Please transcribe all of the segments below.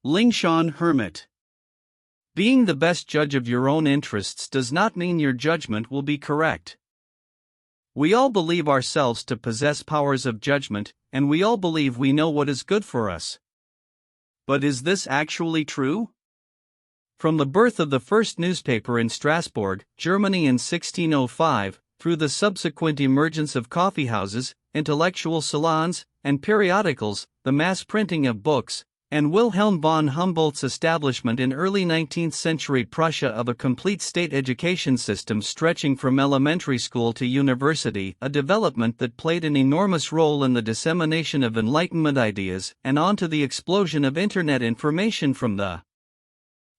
Lingshan Hermit. Being the best judge of your own interests does not mean your judgment will be correct. We all believe ourselves to possess powers of judgment, and we all believe we know what is good for us. But is this actually true? From the birth of the first newspaper in Strasbourg, Germany in 1605, through the subsequent emergence of coffeehouses, intellectual salons, and periodicals, the mass printing of books, and Wilhelm von Humboldt's establishment in early 19th century Prussia of a complete state education system stretching from elementary school to university, a development that played an enormous role in the dissemination of Enlightenment ideas and on to the explosion of Internet information from the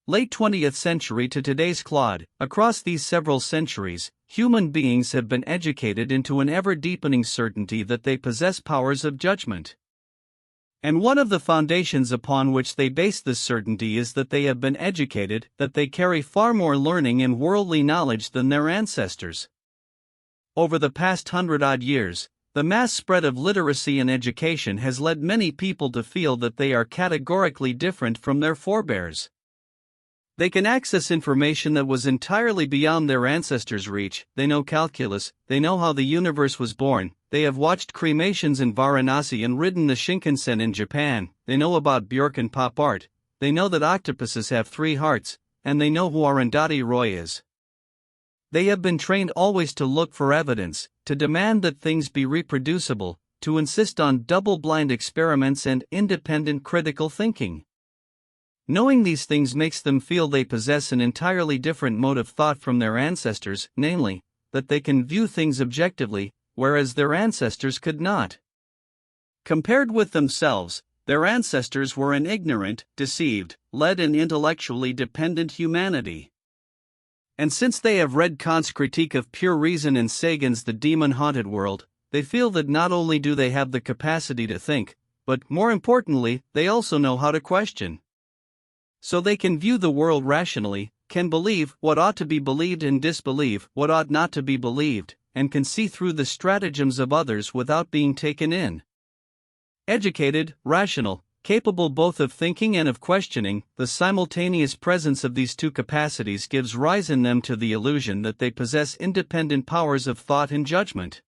late 20th century to today's clod. Across these several centuries, human beings have been educated into an ever-deepening certainty that they possess powers of judgment. And one of the foundations upon which they base this certainty is that they have been educated, that they carry far more learning and worldly knowledge than their ancestors. Over the past 100-odd years, the mass spread of literacy and education has led many people to feel that they are categorically different from their forebears. They can access information that was entirely beyond their ancestors' reach. They know calculus, they know how the universe was born, they have watched cremations in Varanasi and ridden the Shinkansen in Japan, they know about Björk and pop art, they know that octopuses have 3 hearts, and they know who Arundhati Roy is. They have been trained always to look for evidence, to demand that things be reproducible, to insist on double-blind experiments and independent critical thinking. Knowing these things makes them feel they possess an entirely different mode of thought from their ancestors, namely, that they can view things objectively, whereas their ancestors could not. Compared with themselves, their ancestors were an ignorant, deceived, led and intellectually dependent humanity. And since they have read Kant's Critique of Pure Reason and Sagan's The Demon-Haunted World, they feel that not only do they have the capacity to think, but, more importantly, they also know how to question. So they can view the world rationally, can believe what ought to be believed and disbelieve what ought not to be believed, and can see through the stratagems of others without being taken in. Educated, rational, capable both of thinking and of questioning, the simultaneous presence of these two capacities gives rise in them to the illusion that they possess independent powers of thought and judgment.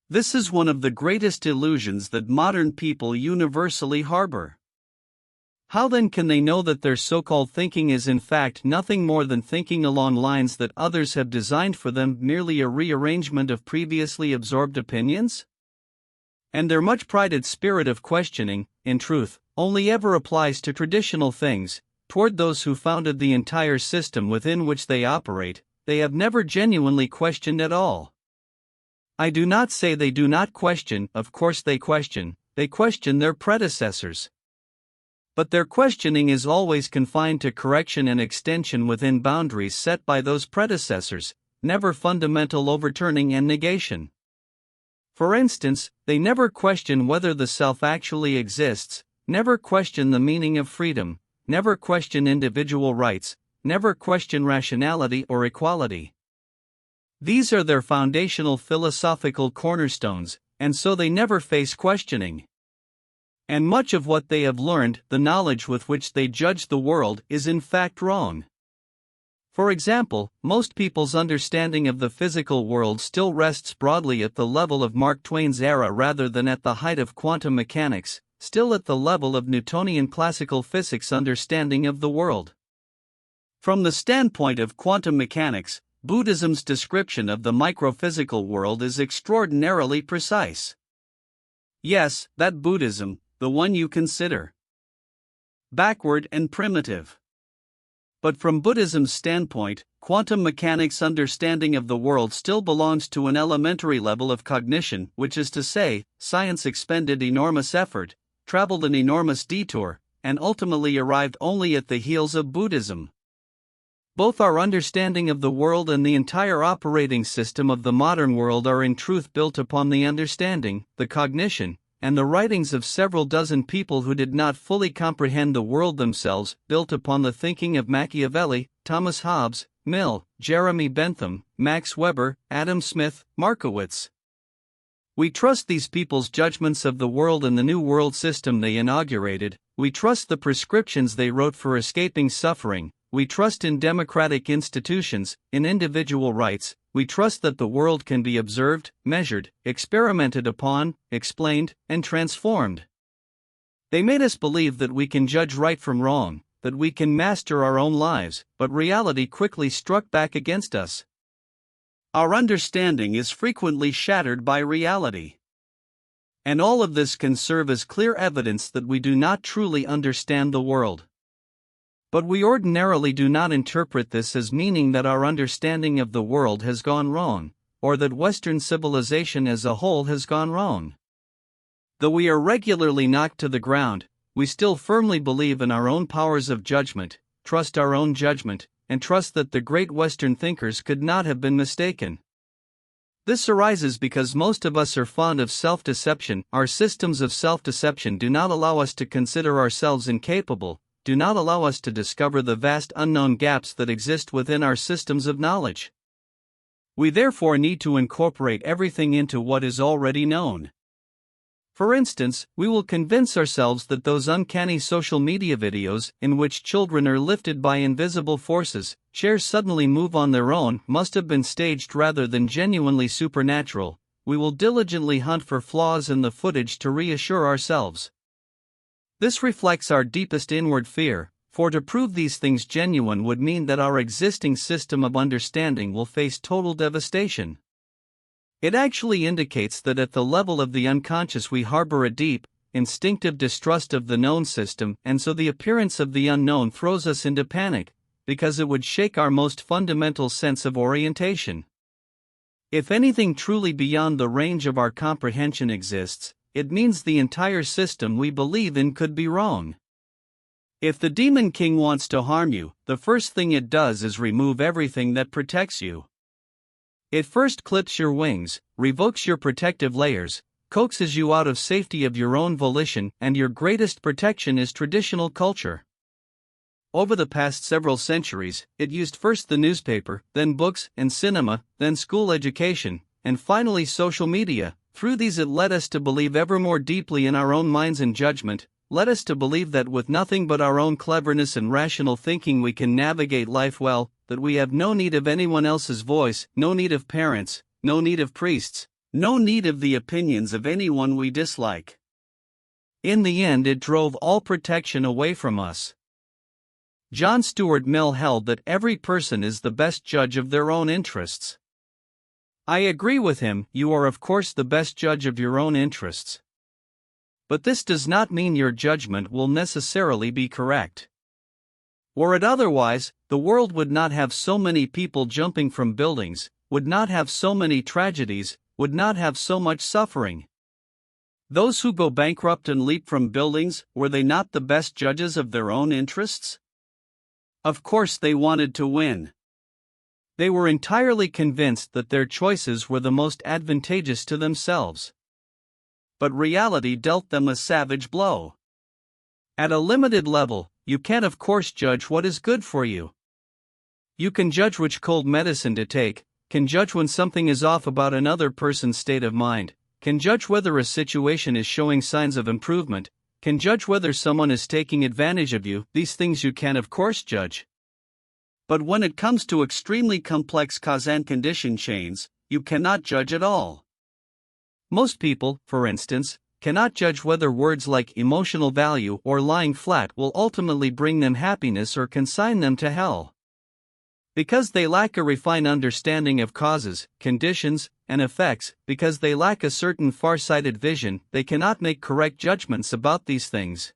This is one of the greatest illusions that modern people universally harbor. How then can they know that their so-called thinking is in fact nothing more than thinking along lines that others have designed for them, merely a rearrangement of previously absorbed opinions? And their much prided spirit of questioning, in truth, only ever applies to traditional things. Toward those who founded the entire system within which they operate, they have never genuinely questioned at all. I do not say they do not question, of course they question their predecessors. But their questioning is always confined to correction and extension within boundaries set by those predecessors, never fundamental overturning and negation. For instance, they never question whether the self actually exists, never question the meaning of freedom, never question individual rights, never question rationality or equality. These are their foundational philosophical cornerstones, and so they never face questioning. And much of what they have learned, the knowledge with which they judge the world, is in fact wrong. For example, most people's understanding of the physical world still rests broadly at the level of Mark Twain's era rather than at the height of quantum mechanics, still at the level of Newtonian classical physics understanding of the world. From the standpoint of quantum mechanics, Buddhism's description of the microphysical world is extraordinarily precise. Yes, that Buddhism, the one you consider backward and primitive. But from Buddhism's standpoint, quantum mechanics' understanding of the world still belongs to an elementary level of cognition, which is to say, science expended enormous effort, traveled an enormous detour, and ultimately arrived only at the heels of Buddhism. Both our understanding of the world and the entire operating system of the modern world are in truth built upon the understanding, the cognition, and the writings of several dozen people who did not fully comprehend the world themselves, built upon the thinking of Machiavelli, Thomas Hobbes, Mill, Jeremy Bentham, Max Weber, Adam Smith, Markowitz. We trust these people's judgments of the world and the new world system they inaugurated, we trust the prescriptions they wrote for escaping suffering, we trust in democratic institutions, in individual rights, we trust that the world can be observed, measured, experimented upon, explained, and transformed. They made us believe that we can judge right from wrong, that we can master our own lives, but reality quickly struck back against us. Our understanding is frequently shattered by reality. And all of this can serve as clear evidence that we do not truly understand the world. But we ordinarily do not interpret this as meaning that our understanding of the world has gone wrong, or that Western civilization as a whole has gone wrong. Though we are regularly knocked to the ground, we still firmly believe in our own powers of judgment, trust our own judgment, and trust that the great Western thinkers could not have been mistaken. This arises because most of us are fond of self-deception. Our systems of self-deception do not allow us to consider ourselves incapable, do not allow us to discover the vast unknown gaps that exist within our systems of knowledge. We therefore need to incorporate everything into what is already known. For instance, we will convince ourselves that those uncanny social media videos, in which children are lifted by invisible forces, chairs suddenly move on their own, must have been staged rather than genuinely supernatural. We will diligently hunt for flaws in the footage to reassure ourselves. This reflects our deepest inward fear, for to prove these things genuine would mean that our existing system of understanding will face total devastation. It actually indicates that at the level of the unconscious we harbor a deep, instinctive distrust of the known system, and so the appearance of the unknown throws us into panic, because it would shake our most fundamental sense of orientation. If anything truly beyond the range of our comprehension exists, it means the entire system we believe in could be wrong. If the Demon King wants to harm you, the first thing it does is remove everything that protects you. It first clips your wings, revokes your protective layers, coaxes you out of safety of your own volition, and your greatest protection is traditional culture. Over the past several centuries, it used first the newspaper, then books and cinema, then school education, and finally social media. Through these it led us to believe ever more deeply in our own minds and judgment, led us to believe that with nothing but our own cleverness and rational thinking we can navigate life well, that we have no need of anyone else's voice, no need of parents, no need of priests, no need of the opinions of anyone we dislike. In the end, it drove all protection away from us. John Stuart Mill held that every person is the best judge of their own interests. I agree with him. You are of course the best judge of your own interests. But this does not mean your judgment will necessarily be correct. Were it otherwise, the world would not have so many people jumping from buildings, would not have so many tragedies, would not have so much suffering. Those who go bankrupt and leap from buildings, were they not the best judges of their own interests? Of course they wanted to win. They were entirely convinced that their choices were the most advantageous to themselves. But reality dealt them a savage blow. At a limited level, you can of course judge what is good for you. You can judge which cold medicine to take, can judge when something is off about another person's state of mind, can judge whether a situation is showing signs of improvement, can judge whether someone is taking advantage of you. These things you can of course judge. But when it comes to extremely complex cause and condition chains, you cannot judge at all. Most people, for instance, cannot judge whether words like emotional value or lying flat will ultimately bring them happiness or consign them to hell. Because they lack a refined understanding of causes, conditions, and effects, because they lack a certain far-sighted vision, they cannot make correct judgments about these things.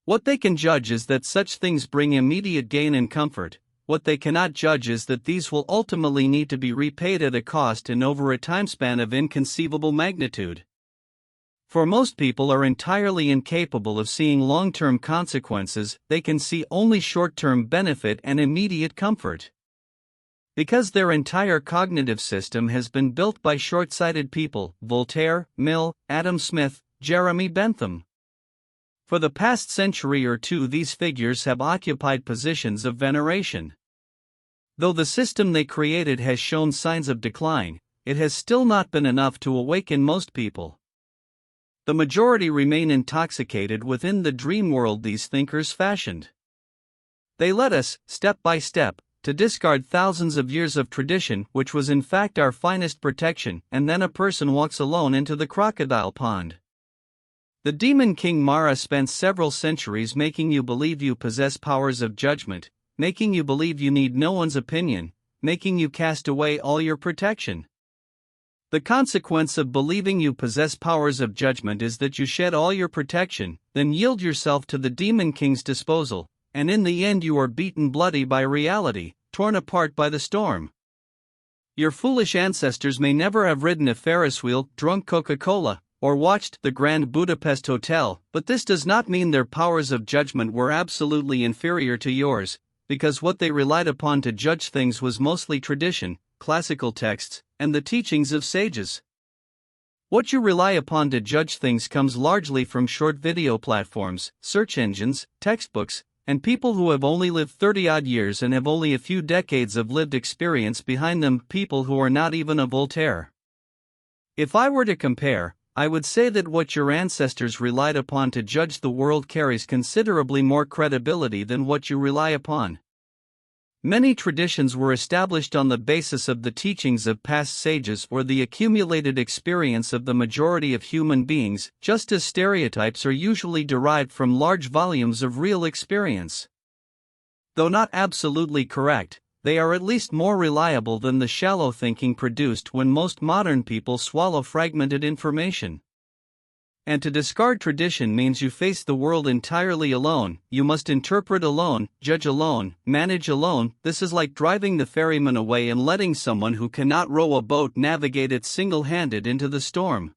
What they can judge is that such things bring immediate gain and comfort. What they cannot judge is that these will ultimately need to be repaid at a cost and over a time span of inconceivable magnitude. For most people are entirely incapable of seeing long-term consequences, they can see only short-term benefit and immediate comfort. Because their entire cognitive system has been built by short-sighted people, Voltaire, Mill, Adam Smith, Jeremy Bentham. For the past century or two these figures have occupied positions of veneration. Though the system they created has shown signs of decline, it has still not been enough to awaken most people. The majority remain intoxicated within the dream world these thinkers fashioned. They led us, step by step, to discard thousands of years of tradition, which was in fact our finest protection, and then a person walks alone into the crocodile pond. The demon king Mara spent several centuries making you believe you possess powers of judgment, making you believe you need no one's opinion, making you cast away all your protection. The consequence of believing you possess powers of judgment is that you shed all your protection, then yield yourself to the demon king's disposal, and in the end you are beaten bloody by reality, torn apart by the storm. Your foolish ancestors may never have ridden a Ferris wheel, drunk Coca-Cola, or watched the Grand Budapest Hotel, but this does not mean their powers of judgment were absolutely inferior to yours, because what they relied upon to judge things was mostly tradition, classical texts, and the teachings of sages. What you rely upon to judge things comes largely from short video platforms, search engines, textbooks, and people who have only lived 30-odd years and have only a few decades of lived experience behind them, people who are not even a Voltaire. If I were to compare, I would say that what your ancestors relied upon to judge the world carries considerably more credibility than what you rely upon. Many traditions were established on the basis of the teachings of past sages or the accumulated experience of the majority of human beings, just as stereotypes are usually derived from large volumes of real experience. Though not absolutely correct, they are at least more reliable than the shallow thinking produced when most modern people swallow fragmented information. And to discard tradition means you face the world entirely alone. You must interpret alone, judge alone, manage alone. This is like driving the ferryman away and letting someone who cannot row a boat navigate it single-handed into the storm.